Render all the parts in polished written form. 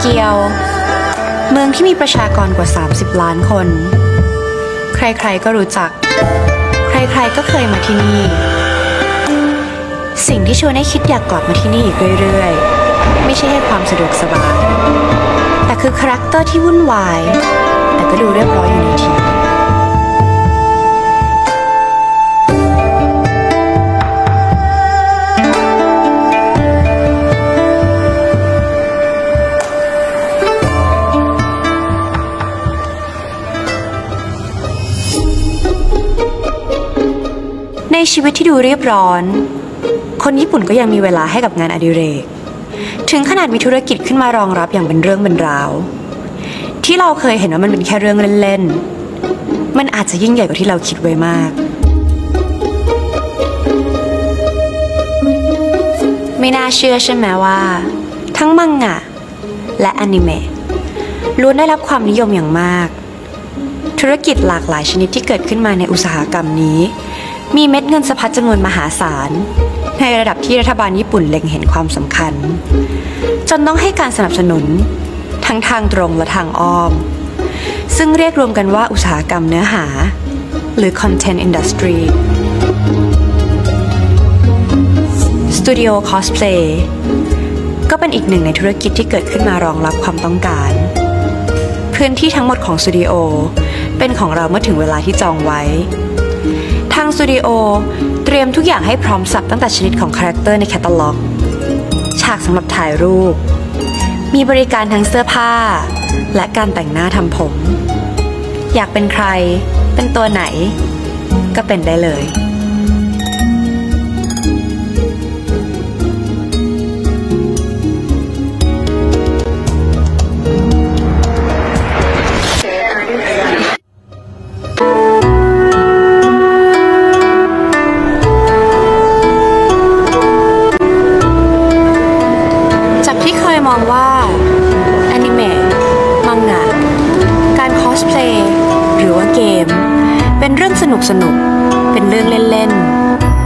เกียวเมืองที่มีประชากรกว่า30 ล้านคนใครๆก็รู้จักใครๆก็เคยมาที่นี่สิ่งที่ชวนให้คิดอยากกลับมาที่นี่อีกเรื่อยๆไม่ใช่แค่ความสะดวกสบายแต่คือคาแรคเตอร์ที่วุ่นวายแต่ก็ดูเรียบร้อยอยู่ในทีในชีวิตที่ดูเรียบร้อนคนญี่ปุ่นก็ยังมีเวลาให้กับงานอดิเรกถึงขนาดมีธุรกิจขึ้นมารองรับอย่างเป็นเรื่องเป็นราวที่เราเคยเห็นว่ามันเป็นแค่เรื่องเล่นๆมันอาจจะยิ่งใหญ่กว่าที่เราคิดไว้มากไม่น่าเชื่อใช่ไหมว่าทั้งมังงะและอนิเมะล้วนได้รับความนิยมอย่างมากธุรกิจหลากหลายชนิดที่เกิดขึ้นมาในอุตสาหกรรมนี้มีเม็ดเงินสะพัดจำนวนมหาศาลในระดับที่รัฐบาลญี่ปุ่นเล็งเห็นความสำคัญจนต้องให้การสนับสนุนทั้งทางตรงและทางอ้อมซึ่งเรียกรวมกันว่าอุตสาหกรรมเนื้อหาหรือ Content Industry Studio Cosplay ก็เป็นอีกหนึ่งในธุรกิจที่เกิดขึ้นมารองรับความต้องการพื้นที่ทั้งหมดของสตูดิโอเป็นของเราเมื่อถึงเวลาที่จองไว้ทางสตูดิโอเตรียมทุกอย่างให้พร้อมสับตั้งแต่ชนิดของคาแรคเตอร์ในแคตตาล็อกฉากสำหรับถ่ายรูปมีบริการทั้งเสื้อผ้าและการแต่งหน้าทำผมอยากเป็นใครเป็นตัวไหนก็เป็นได้เลยมองว่าอนิเมะมังงะการคอสเพลย์หรือว่าเกมเป็นเรื่องสนุกเป็นเรื่องเล่น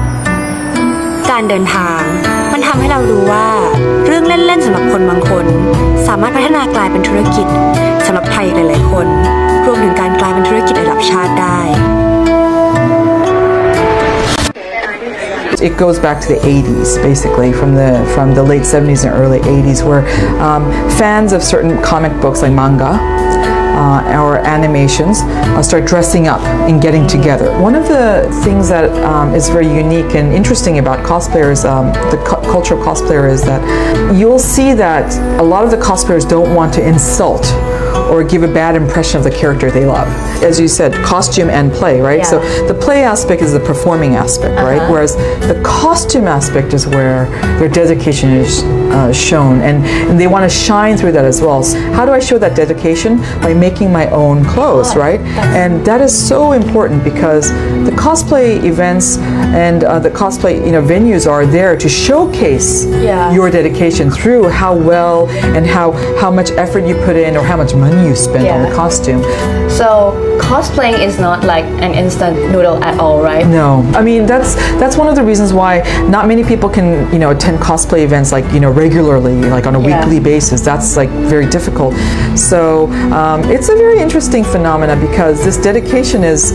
ๆการเดินทางมันทำให้เรารู้ว่าเรื่องเล่นๆสำหรับคนบางคนสามารถพัฒนากลายเป็นธุรกิจสำหรับใครหลายๆคนรวมถึงการกลายเป็นธุรกิจระดับชาติได้ It goes back to the 80s, basically, from the late 70s and early 80s, where fans of certain comic books like manga or animations start dressing up and getting together. One of the things that is very unique and interesting about cosplayers, the culture of cosplayer, is that you'll see that a lot of the cosplayers don't want to insult or give a bad impression of the character they love. As you said, costume and play, right? Yeah. So the play aspect is the performing aspect, right? Whereas the costume aspect is where their dedication is shown, and they want to shine through that as well. So how do I show that dedication? By making my own clothes, right? And that is so important because the cosplay events and the cosplay venues are there to showcase your dedication through how well and how much effort you put in or how much money you spend on the costume. So cosplaying is not like an instant noodle at all, right? No, I mean that's one of the reasons why not many people can attend cosplay events like regularly, like on a weekly basis. That's like very difficult. So it's a very interesting phenomena because this dedication is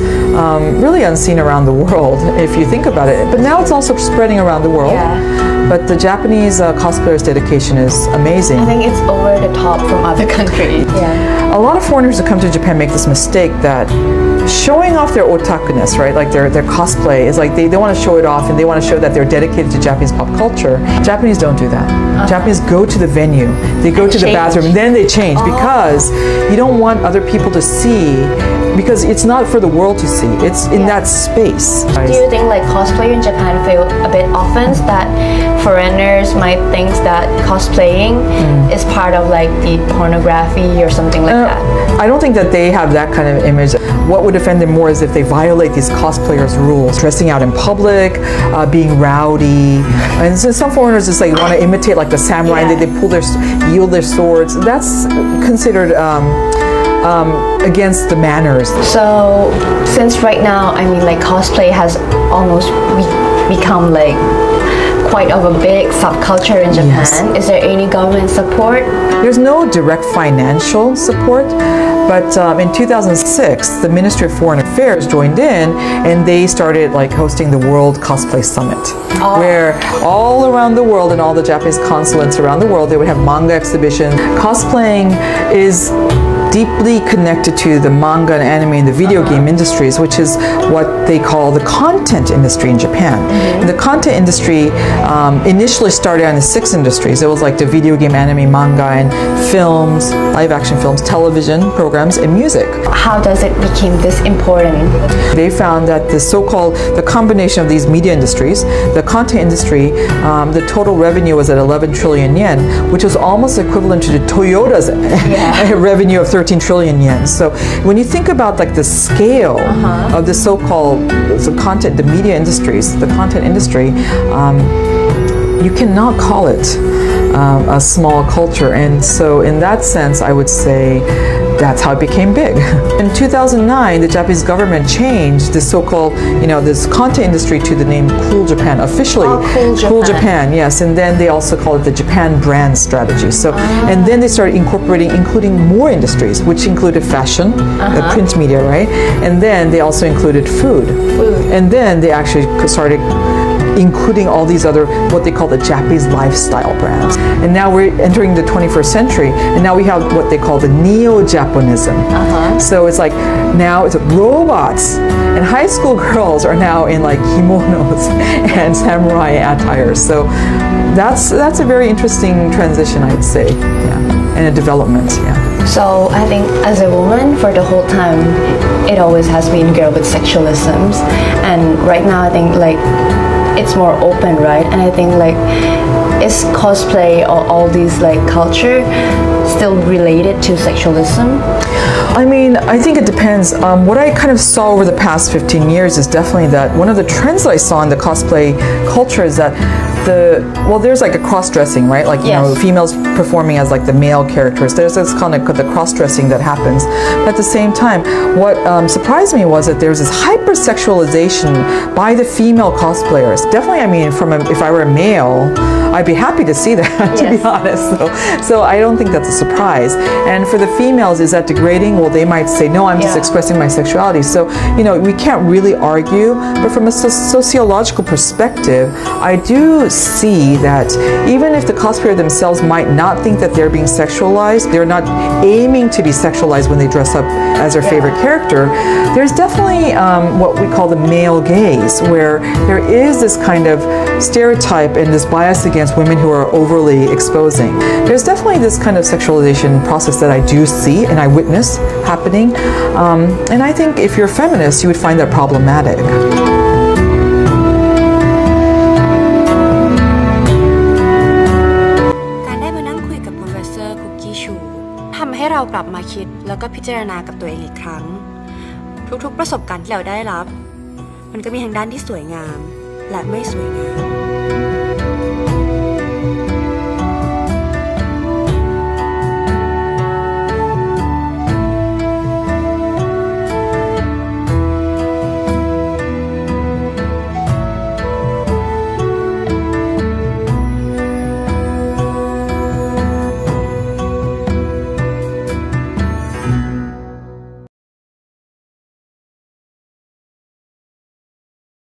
really unseen around the world if you think about it. But now it's also spreading around the world. But the Japanese cosplayers' dedication is amazing. I think it's over the top from other countries. A lot of foreigners who come to Japan make this mistake that showing off their otakuness, right? Like their cosplay is like they want to show it off and they want to show that they're dedicated to Japanese pop culture. Japanese don't do that. Japanese go to the venue, they go to the bathroom, and then they change because you don't want other people to see, because it's not for the world to see. It's in that space. Do you think like cosplay in Japan feel a bit offense that foreigners might think that cosplaying is part of like the pornography or something like that? I don't think that they have that kind of image. What would offend them more is if they violate these cosplayers' rules, dressing out in public, being rowdy, and so some foreigners just like want to imitate like the samurai, and they yield their swords. That's considered against the manners. So since right now, I mean like cosplay has almost become like quite of a big subculture in Japan. Is there any government support? There's no direct financial support, but in 2006, the Ministry of Foreign Affairs joined in and they started like hosting the World Cosplay Summit, where all around the world and all the Japanese consulates around the world, they would have manga exhibitions. Cosplaying is deeply connected to the manga and anime and the video game industries, which is what they call the content industry in Japan. And the content industry initially started on the six industries. It was like the video game, anime, manga, and films, live action films, television programs, and music. How does it become this important? They found that the combination of these media industries, the content industry, the total revenue was at 11 trillion yen, which was almost equivalent to the Toyota's revenue of 13 trillion yen. So when you think about like the scale of the so-called content, the media industries, the content industry, you cannot call it a small culture. And so in that sense, I would say that's how it became big. In 2009, the Japanese government changed the so-called, this content industry to the name Cool Japan, officially. Cool Japan, yes. And then they also call it the Japan brand strategy. So, and then they started including more industries, which included fashion, the print media, right? And then they also included food. And then they actually started including all these other, what they call the Japanese lifestyle brands. And now we're entering the 21st century, and now we have what they call the neo-Japanism. So it's like, now it's robots, and high school girls are now in like kimonos and samurai attire. So that's a very interesting transition, I'd say, and a development, So I think as a woman, for the whole time, it always has been girl with sexualisms, and right now I think like it's more open, right? And I think like is cosplay or all these like culture still related to sexualism? I mean, I think it depends. What I kind of saw over the past 15 years is definitely that one of the trends that I saw in the cosplay culture is that there's like a cross-dressing, right? Like, females performing as like the male characters. There's this kind of the cross-dressing that happens. But at the same time, what surprised me was that there's this hypersexualization by the female cosplayers. Definitely, I mean, if I were a male, I'd be happy to see that, to be honest. So I don't think that's a surprise. And for the females, is that degrading? Well, they might say, no, I'm just expressing my sexuality. So, we can't really argue. But from a sociological perspective, I do see that even if the cosplayer themselves might not think that they're being sexualized, they're not aiming to be sexualized when they dress up as their favorite character, there's definitely what we call the male gaze, where there is this kind of stereotype and this bias against women who are overly exposing. There's definitely this kind of sexualization process that I do see and I witness happening. And I think if you're a feminist, you would find that problematic. ทำให้เรากลับมาคิดแล้วก็พิจารณากับตัวเองอีกครั้งทุกๆประสบการณ์ที่เราได้รับมันก็มีทั้งด้านที่สวยงามและไม่สวยงาม